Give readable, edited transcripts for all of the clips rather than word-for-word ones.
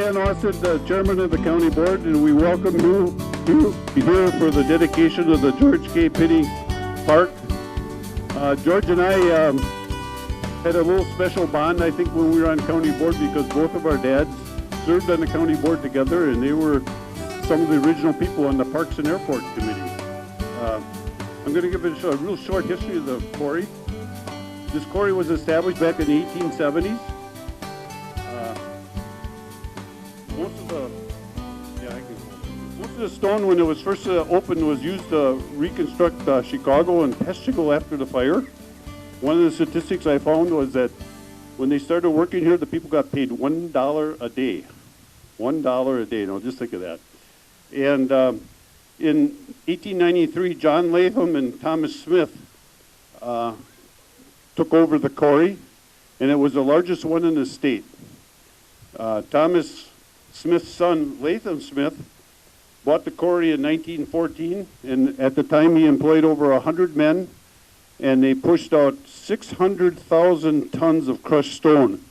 Dan Austin, the chairman of the county board, and we welcome you here for the dedication of the George K. Pinney Park. George and I had a little special bond, I think, when we were on county board because both of our dads served on the county board together, and they were some of the original people on the Parks and Airport Committee. I'm going to give it a real short history of the quarry. This quarry was established back in the 1870s. Most of the stone, when it was first opened, was used to reconstruct Chicago and Peschigo after the fire. One of the statistics I found was that when they started working here, the people got paid $1 a day. $1 a day. Now, just think of that. And in 1893, John Latham and Thomas Smith took over the quarry, and it was the largest one in the state. Thomas Smith's son, Latham Smith, bought the quarry in 1914, and at the time he employed over 100 men, and they pushed out 600,000 tons of crushed stone.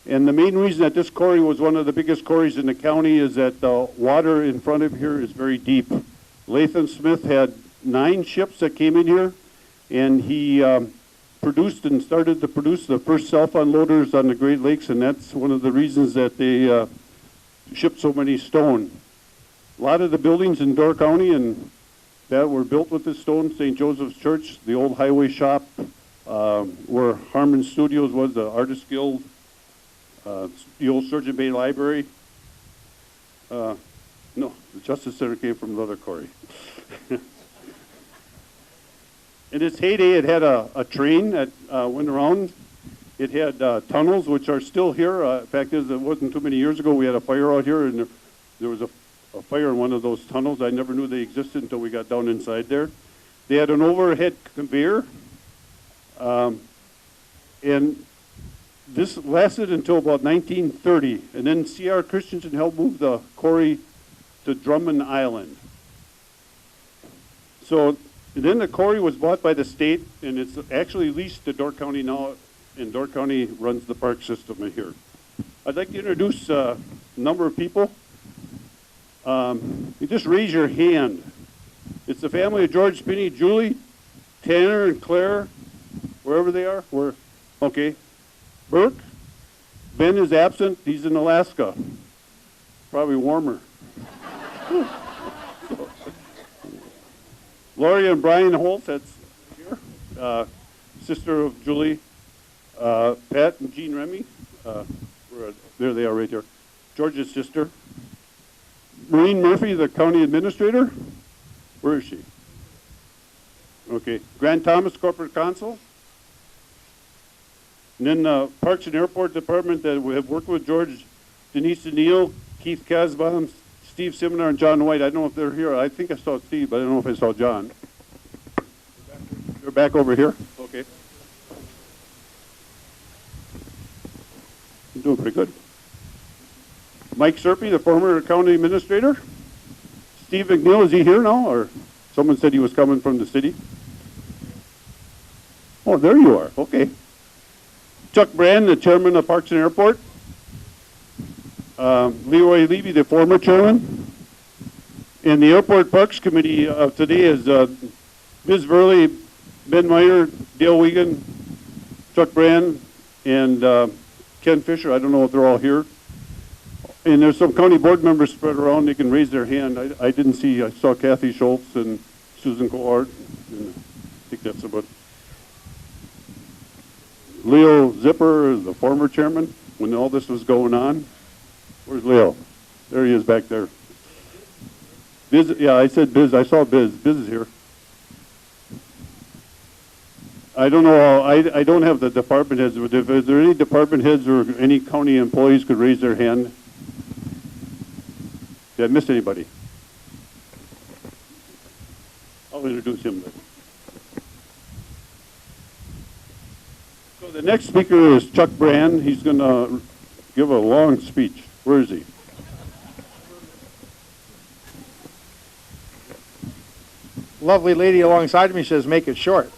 And the main reason that this quarry was one of the biggest quarries in the county is that the water in front of here is very deep. Latham Smith had 9 ships that came in here, and he produced and started to produce the first self-unloaders on the Great Lakes, and that's one of the reasons that they shipped so many stone. A lot of the buildings in Door County and that were built with this stone. St. Joseph's Church, the old highway shop, where Harmon Studios was, the Artist Guild, the old Surgeon Bay Library. No, the Justice Center came from the other quarry. In its heyday, it had a train that went around. It had tunnels, which are still here. In fact, it wasn't too many years ago, we had a fire out here, and there was a fire in one of those tunnels. I never knew they existed until we got down inside there. They had an overhead conveyor, and this lasted until about 1930, and then C.R. Christensen helped move the quarry to Drummond Island. So then the quarry was bought by the state, and it's actually leased to Door County now, and Door County runs the park system in here. I'd like to introduce a number of people. You just raise your hand. It's the family of George, Pinney, Julie, Tanner, and Claire, wherever they are. Okay. Burke. Ben is absent. He's in Alaska. Probably warmer. Lori and Brian Holt, that's here. Sister of Julie. Pat and Jean Remy. There they are right there. George's sister. Maureen Murphy, the county administrator. Where is she? Okay. Grant Thomas, corporate counsel. And then the Parks and Airport Department that we have worked with George, Denise Neal, Keith Casbon, Steve Seminar, and John White. I don't know if they're here. I think I saw Steve, but I don't know if I saw John. They're back over here? Okay. You're doing pretty good. Mike Serpy, the former county administrator. Steve McNeil, is he here now? Or someone said he was coming from the city? Oh, there you are. Okay. Chuck Brand, the chairman of Parks and Airport. Leroy Levy, the former chairman. And the Airport Parks Committee of today is Ms. Verley, Ben Meyer, Dale Wiegand, Chuck Brand, and Ken Fisher. I don't know if they're all here. And there's some county board members spread around. They can raise their hand. I didn't see. I saw Kathy Schultz and Susan Cohart. And I think that's about. Leo Zipper is the former chairman when all this was going on. Where's Leo? There he is back there. Biz, yeah, I said Biz. I saw Biz. Biz is here. I don't know. I don't have the department heads. But is there any department heads or any county employees could raise their hand? Did I miss anybody? I'll introduce him then. So the next speaker is Chuck Brand. He's going to give a long speech. Where is he? Lovely lady alongside me says, make it short.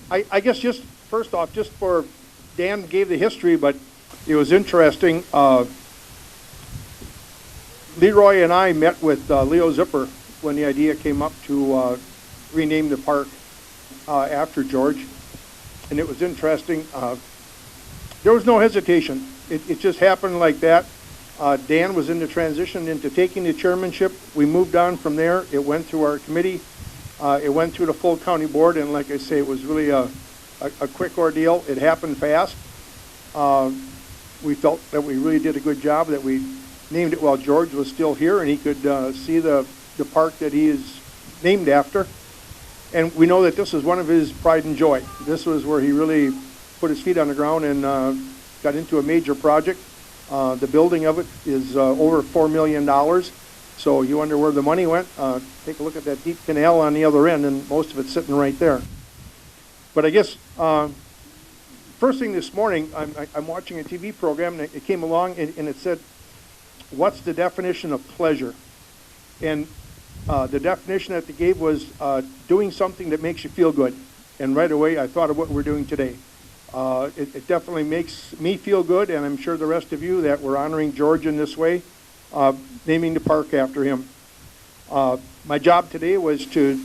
I guess just first off, just for Dan gave the history, but it was interesting. Leroy and I met with Leo Zipper when the idea came up to rename the park after George, and it was interesting. There was no hesitation. It just happened like that. Dan was in the transition into taking the chairmanship. We moved on from there. It went through our committee. It went through the full county board, and like I say, it was really a quick ordeal. It happened fast. We felt that we really did a good job, that we named it while George was still here, and he could see the park that he is named after. And we know that this is one of his pride and joy. This was where he really put his feet on the ground and got into a major project. The building of it is over $4 million. So you wonder where the money went. Take a look at that deep canal on the other end, and most of it's sitting right there. But I guess first thing this morning, I'm watching a TV program, and it came along, and it said, what's the definition of pleasure? And the definition that they gave was doing something that makes you feel good. And right away, I thought of what we're doing today. It definitely makes me feel good, and I'm sure the rest of you, that we're honoring George in this way, naming the park after him. My job today was to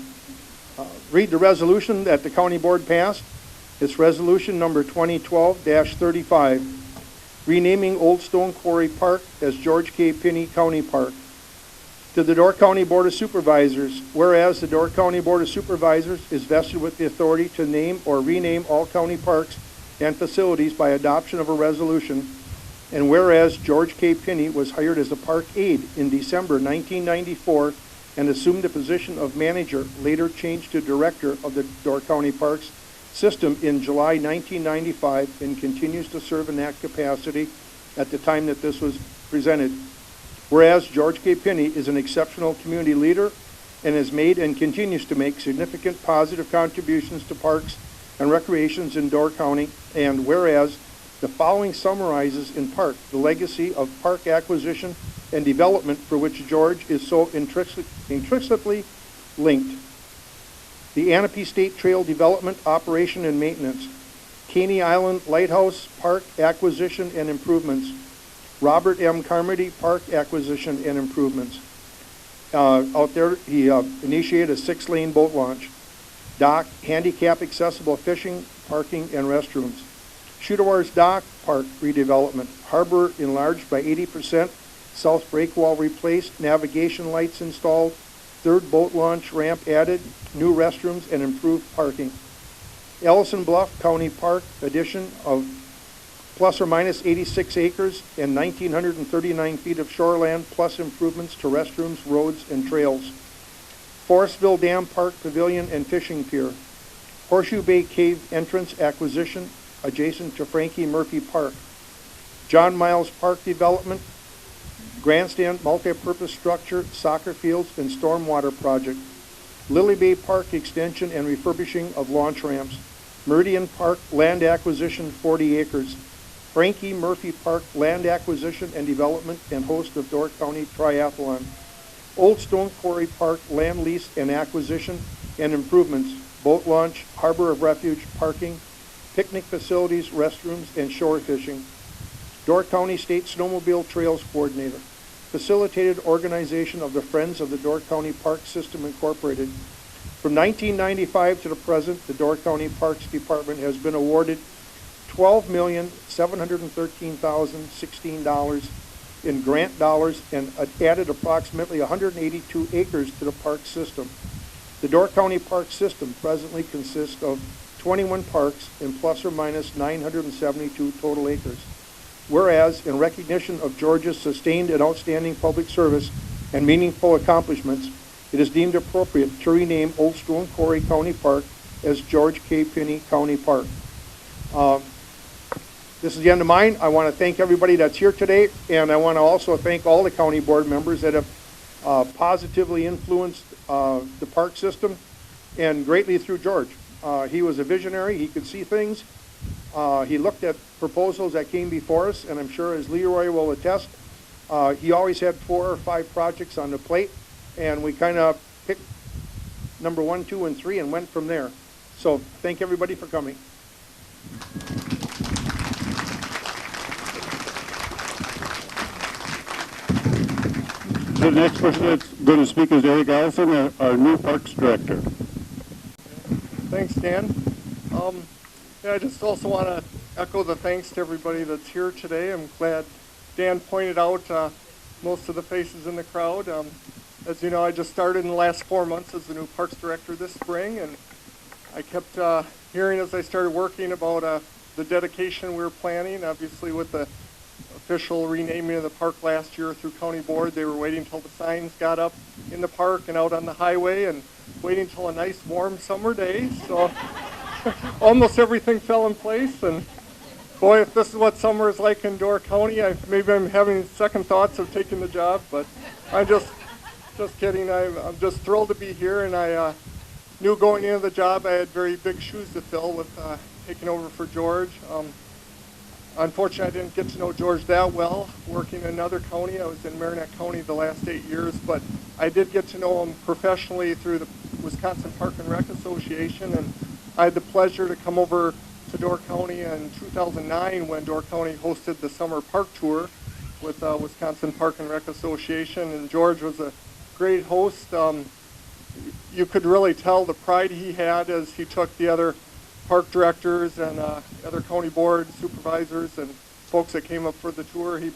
read the resolution that the county board passed. It's resolution number 2012-35, renaming Old Stone Quarry Park as George K. Pinney County Park. To the Door County Board of Supervisors, whereas the Door County Board of Supervisors is vested with the authority to name or rename all county parks and facilities by adoption of a resolution, and whereas George K. Pinney was hired as a park aide in December 1994 and assumed the position of manager, later changed to director of the Door County Parks system in July 1995, and continues to serve in that capacity at the time that this was presented. Whereas George K. Pinney is an exceptional community leader and has made and continues to make significant positive contributions to parks and recreations in Door County, and whereas the following summarizes in part the legacy of park acquisition and development for which George is so intrinsically linked. The Anapee State Trail development, operation, and maintenance. Caney Island Lighthouse Park acquisition and improvements. Robert M. Carmody Park acquisition and improvements. Out there, he initiated a 6-lane boat launch. Dock, handicap accessible fishing, parking, and restrooms. Shootawars Dock Park redevelopment. Harbor enlarged by 80%. South breakwall replaced. Navigation lights installed. 3rd boat launch ramp added. New restrooms and improved parking. Ellison Bluff County Park addition of plus or minus 86 acres and 1,939 feet of shoreland, plus improvements to restrooms, roads, and trails. Forestville Dam Park Pavilion and Fishing Pier. Horseshoe Bay Cave entrance acquisition adjacent to Frankie Murphy Park. John Miles Park development, grandstand multipurpose structure, soccer fields, and stormwater project. Lily Bay Park extension and refurbishing of launch ramps. Meridian Park land acquisition 40 acres. Frankie Murphy Park land acquisition and development and host of Door County Triathlon. Old Stone Quarry Park land lease and acquisition and improvements, boat launch, harbor of refuge, parking, picnic facilities, restrooms, and shore fishing. Door County State Snowmobile Trails Coordinator. Facilitated organization of the Friends of the Door County Park System Incorporated. From 1995 to the present, the Door County Parks Department has been awarded $12,713,016 in grant dollars and added approximately 182 acres to the park system. The Door County Park System presently consists of 21 parks and plus or minus 972 total acres. Whereas, in recognition of George's sustained and outstanding public service and meaningful accomplishments, it is deemed appropriate to rename Old Stone Quarry County Park as George K. Pinney County Park. This is the end of mine. I want to thank everybody that's here today, and I want to also thank all the county board members that have positively influenced the park system, and greatly through George. He was a visionary. He could see things. He looked at proposals that came before us, and I'm sure, as Leroy will attest, he always had 4 or 5 projects on the plate, and we kind of picked number 1, 2, and 3 and went from there. So thank everybody for coming. The next person that's going to speak is Eric Allison, our new Parks Director. Thanks, Dan. I just also want to echo the thanks to everybody that's here today. I'm glad Dan pointed out most of the faces in the crowd. As you know, I just started in the last 4 months as the new Parks Director this spring, and I kept hearing as I started working about the dedication we were planning. Obviously, with the official renaming of the park last year through County Board, they were waiting until the signs got up in the park and out on the highway, and waiting until a nice warm summer day. So almost everything fell in place, and boy, if this is what summer is like in Door County, maybe I'm having second thoughts of taking the job, but I'm just kidding. I'm just thrilled to be here, and I knew going into the job I had very big shoes to fill with taking over for George. Unfortunately, I didn't get to know George that well working in another county. I was in Merrimack County the last 8 years, but I did get to know him professionally through the Wisconsin Park and Rec Association, and I had the pleasure to come over to Door County in 2009 when Door County hosted the summer park tour with Wisconsin Park and Rec Association, and George was a great host. You could really tell the pride he had as he took the other park directors and other county board supervisors and folks that came up for the tour. He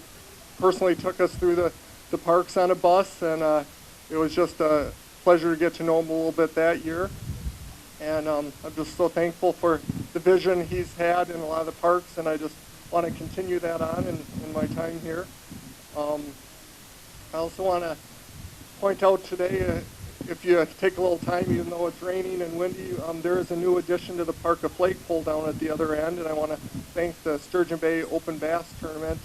personally took us through the parks on a bus, and it was just a pleasure to get to know him a little bit that year. And I'm just so thankful for the vision he's had in a lot of the parks, and I just want to continue that on in my time here. I also want to point out today, if you take a little time, even though it's raining and windy, there is a new addition to the park, a flagpole down at the other end, and I want to thank the Sturgeon Bay Open Bass Tournament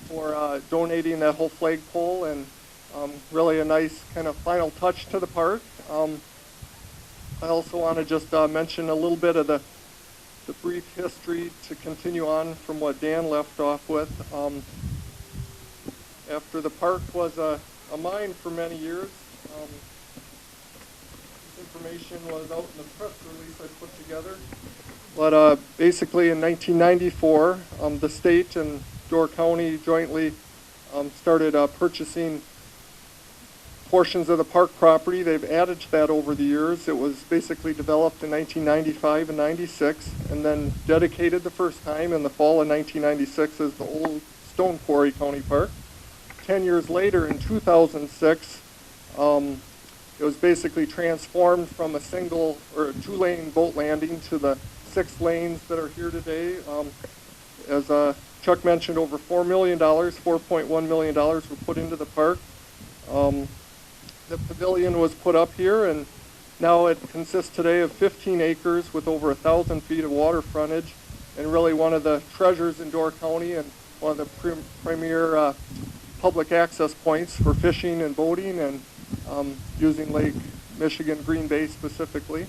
for donating that whole flagpole, and really a nice kind of final touch to the park. I also want to just mention a little bit of the brief history to continue on from what Dan left off with. After the park was a mine for many years, information was out in the press release I put together. But basically in 1994, the state and Door County jointly started purchasing portions of the park property. They've added to that over the years. It was basically developed in 1995 and 96, and then dedicated the first time in the fall of 1996 as the Old Stone Quarry County Park. 10 years later, in 2006, it was basically transformed from a single or a two-lane boat landing to the 6 lanes that are here today. As Chuck mentioned, over $4 million, $4.1 million were put into the park. The pavilion was put up here, and now it consists today of 15 acres with over 1,000 feet of water frontage, and really one of the treasures in Door County and one of the premier public access points for fishing and boating and using Lake Michigan Green Bay specifically.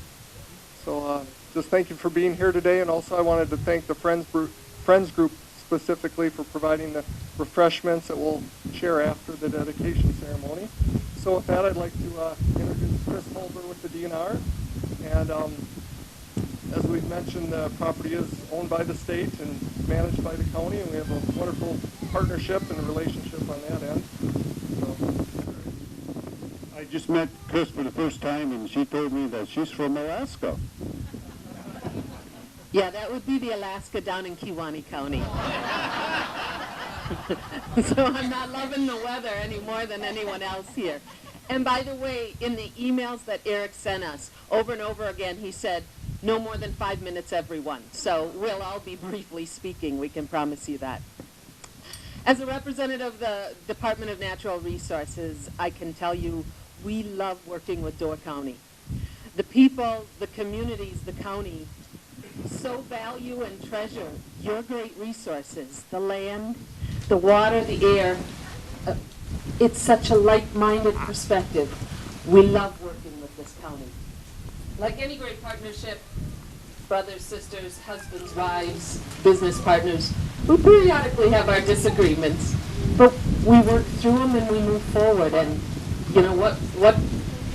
So just thank you for being here today, and also I wanted to thank the Friends Group specifically for providing the refreshments that we'll share after the dedication ceremony. So with that, I'd like to introduce Chris Holber with the DNR. And as we've mentioned, the property is owned by the state and managed by the county, and we have a wonderful partnership and relationship on that end. So, I just met Chris for the first time, and she told me that she's from Alaska. Yeah, that would be the Alaska down in Kewaunee County. So I'm not loving the weather any more than anyone else here. And by the way, in the emails that Eric sent us, over and over again, he said, no more than 5 minutes, everyone. So we'll all be briefly speaking, we can promise you that. As a representative of the Department of Natural Resources, I can tell you we love working with Door County. The people, the communities, the county so value and treasure your great resources, the land, the water, the air. It's such a like-minded perspective. We love working with this county. Like any great partnership, brothers, sisters, husbands, wives, business partners, we periodically have our disagreements, but we work through them and we move forward. And you know what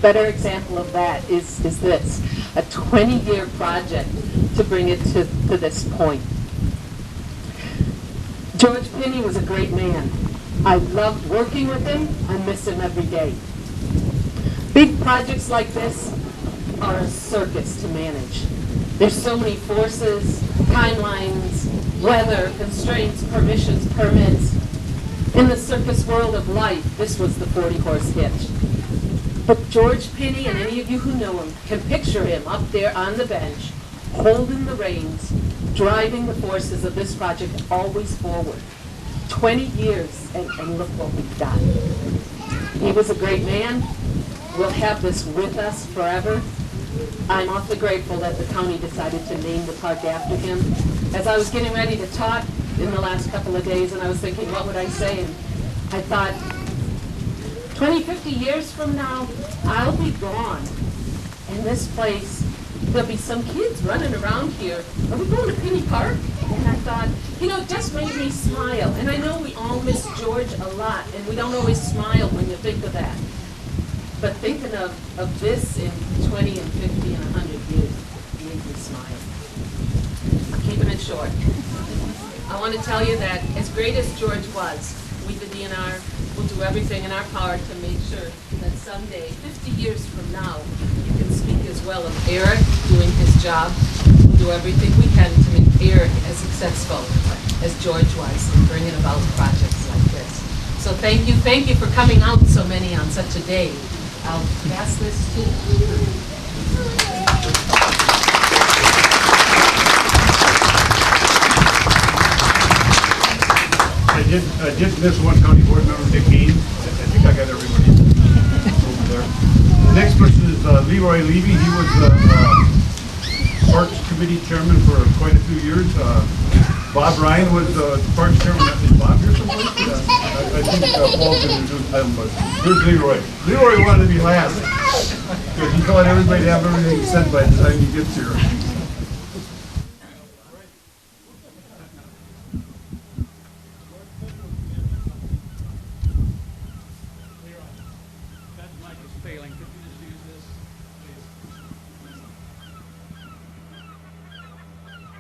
better example of that is this, a 20-year project to bring it to this point. George Pinney was a great man. I loved working with him. I miss him every day. Big projects like this are a circus to manage. There's so many forces, timelines, weather, constraints, permissions, permits. In the circus world of life, this was the 40-horse hitch. But George Pinney, and any of you who know him, can picture him up there on the bench, holding the reins, driving the forces of this project always forward. 20 years, and look what we've done. He was a great man. We'll have this with us forever. I'm awfully grateful that the county decided to name the park after him. As I was getting ready to talk in the last couple of days, and I was thinking, what would I say? And I thought, 20, 50 years from now, I'll be gone. And this place, there'll be some kids running around here. Are we going to Pinney Park? And I thought, it just made me smile. And I know we all miss George a lot, and we don't always smile when you think of that. But thinking of this in 20 and 50 and 100 years made me smile. I'm keeping it short. I want to tell you that as great as George was, we, the DNR, will do everything in our power to make sure that someday, 50 years from now, you can speak as well of Eric doing his job. We'll do everything we can to make Eric as successful as George was in bringing about projects like this. So thank you for coming out so many on such a day. I'll pass this to I did miss one county board member, Dick Haynes. I think I got everybody over there. The next person is Leroy Levy. He was Parks Committee Chairman for quite a few years. Bob Ryan was Parks Chairman. Is Bob here someplace? I think Paul's going to introduce him, but here's Leroy. Leroy wanted to be last because he thought everybody would have everything said by the time he gets here.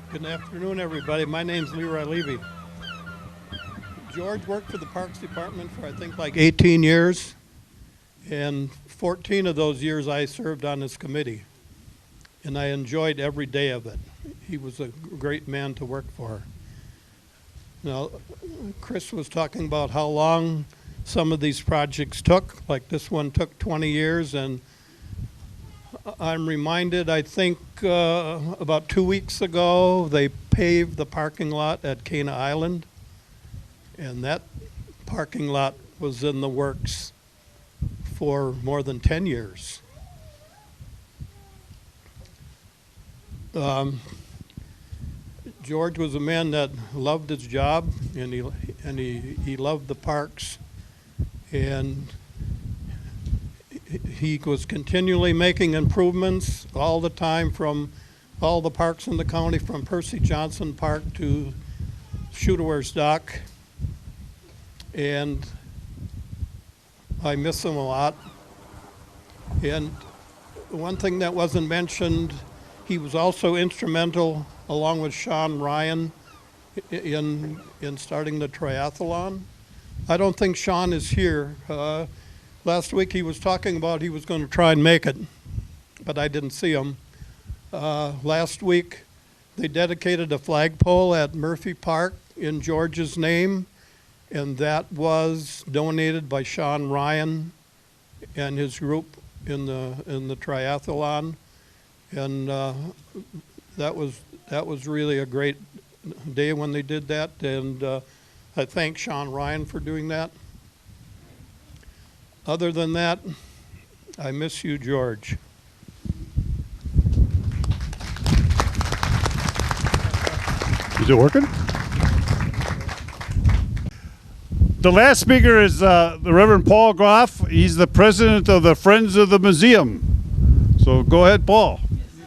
Good afternoon, everybody. My name's Leroy Levy. George worked for the Parks Department for, I think, like 18 years, and 14 of those years I served on his committee, and I enjoyed every day of it. He was a great man to work for. Now, Chris was talking about how long some of these projects took, like this one took 20 years, and I'm reminded, I think about 2 weeks ago, they paved the parking lot at Cana Island, and that parking lot was in the works for more than 10 years. George was a man that loved his job, and he loved the parks, and he was continually making improvements all the time from all the parks in the county, from Percy Johnson Park to Shooter's Dock. And I miss him a lot. And one thing that wasn't mentioned, he was also instrumental, along with Sean Ryan, in starting the triathlon. I don't think Sean is here. Last week he was talking about he was going to try and make it, but I didn't see him. Last week they dedicated a flagpole at Murphy Park in George's name, and that was donated by Sean Ryan and his group in the triathlon, and that was really a great day when they did that, and I thank Sean Ryan for doing that. Other than that, I miss you, George. Is it working? The last speaker is the Reverend Paul Groff. He's the president of the Friends of the Museum. So go ahead, Paul.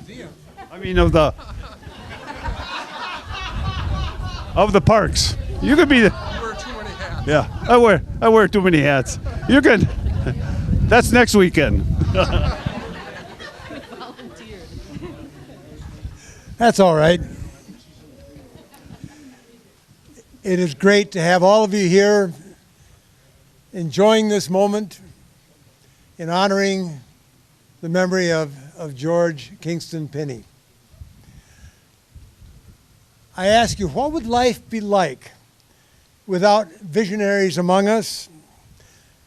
Museum. I mean of the parks. You could be the. I wear too many hats. Yeah, I wear too many hats. You can. That's next weekend. That's all right. It is great to have all of you here enjoying this moment in honoring the memory of George Kingston Pinney. I ask you, what would life be like without visionaries among us?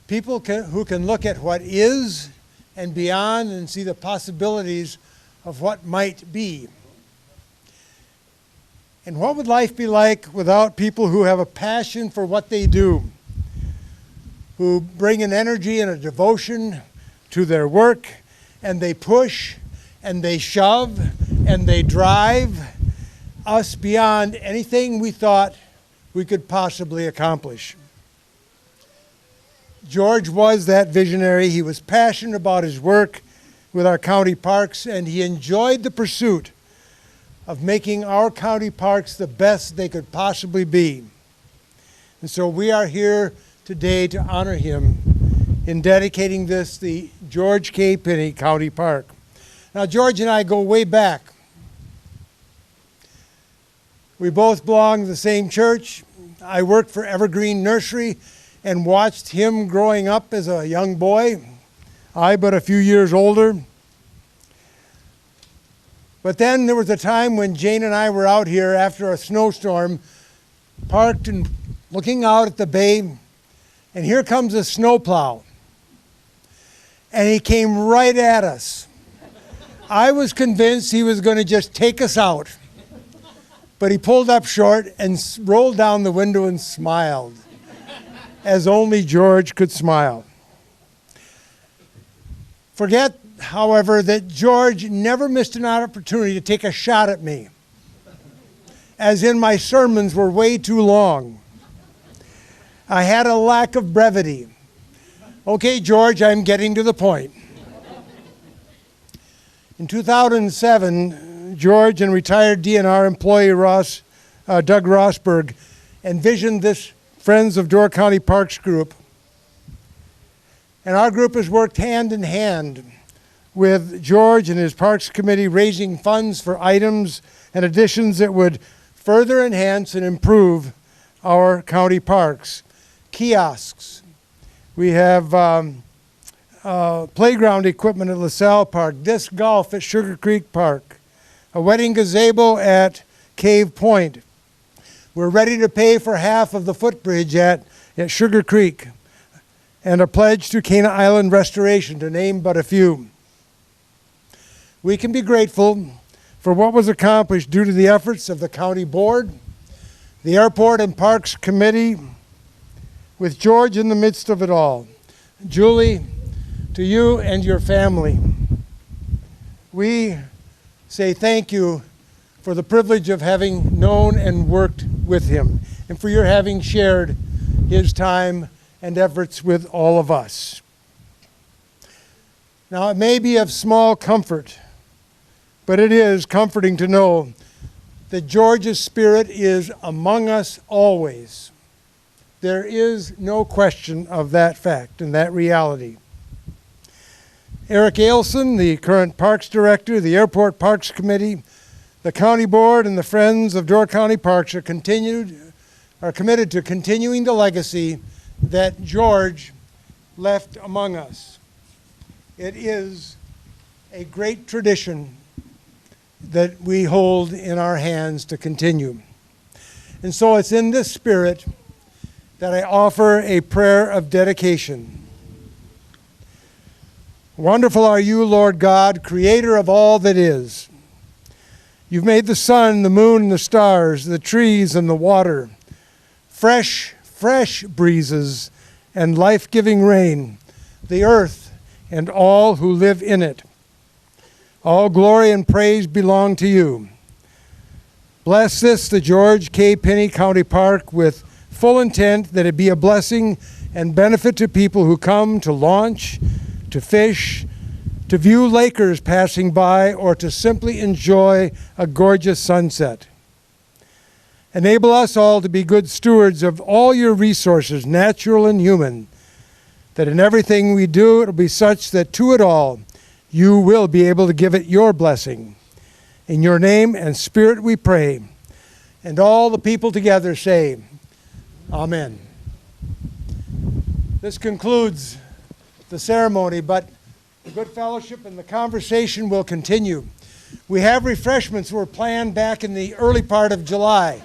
People who can look at what is and beyond and see the possibilities of what might be. And what would life be like without people who have a passion for what they do, who bring an energy and a devotion to their work, and they push, and they shove, and they drive us beyond anything we thought we could possibly accomplish. George was that visionary. He was passionate about his work with our county parks, and he enjoyed the pursuit of making our county parks the best they could possibly be. And so we are here today to honor him in dedicating this, the George K. Pinney County Park. Now, George and I go way back. We both belong to the same church. I worked for Evergreen Nursery and watched him growing up as a young boy, I but a few years older. But then there was a time when Jane and I were out here after a snowstorm, parked and looking out at the bay, and here comes a snowplow. And he came right at us. I was convinced he was going to just take us out. But he pulled up short and rolled down the window and smiled, as only George could smile. Forget, however, that George never missed an opportunity to take a shot at me, as in my sermons were way too long. I had a lack of brevity. Okay, George, I'm getting to the point. In 2007, George and retired DNR employee Doug Rosberg envisioned this Friends of Door County Parks group. And our group has worked hand in hand with George and his Parks Committee, raising funds for items and additions that would further enhance and improve our county parks. Kiosks. We have playground equipment at LaSalle Park, disc golf at Sugar Creek Park, a wedding gazebo at Cave Point. We're ready to pay for half of the footbridge at Sugar Creek, and a pledge to Cana Island restoration, to name but a few. We can be grateful for what was accomplished due to the efforts of the county board, the airport and parks committee, with George in the midst of it all. Julie, to you and your family, we say thank you for the privilege of having known and worked with him, and for your having shared his time and efforts with all of us. Now, it may be of small comfort, but it is comforting to know that George's spirit is among us always. There is no question of that fact and that reality. Eric Ailson, the current Parks Director, the Airport Parks Committee, the County Board, and the Friends of Door County Parks are committed to continuing the legacy that George left among us. It is a great tradition that we hold in our hands to continue. And so it's in this spirit that I offer a prayer of dedication. Wonderful are you, Lord God, creator of all that is. You've made the sun, the moon, and the stars, the trees and the water, fresh breezes and life-giving rain, the earth and all who live in it. All glory and praise belong to you. Bless this, the George K. Pinney County Park, with full intent that it be a blessing and benefit to people who come to launch, to fish, to view lakers passing by, or to simply enjoy a gorgeous sunset. Enable us all to be good stewards of all your resources, natural and human, that in everything we do, it will be such that to it all, you will be able to give it your blessing. In your name and spirit we pray. And all the people together say, Amen. This concludes the ceremony, but the good fellowship and the conversation will continue. We have refreshments were planned back in the early part of July.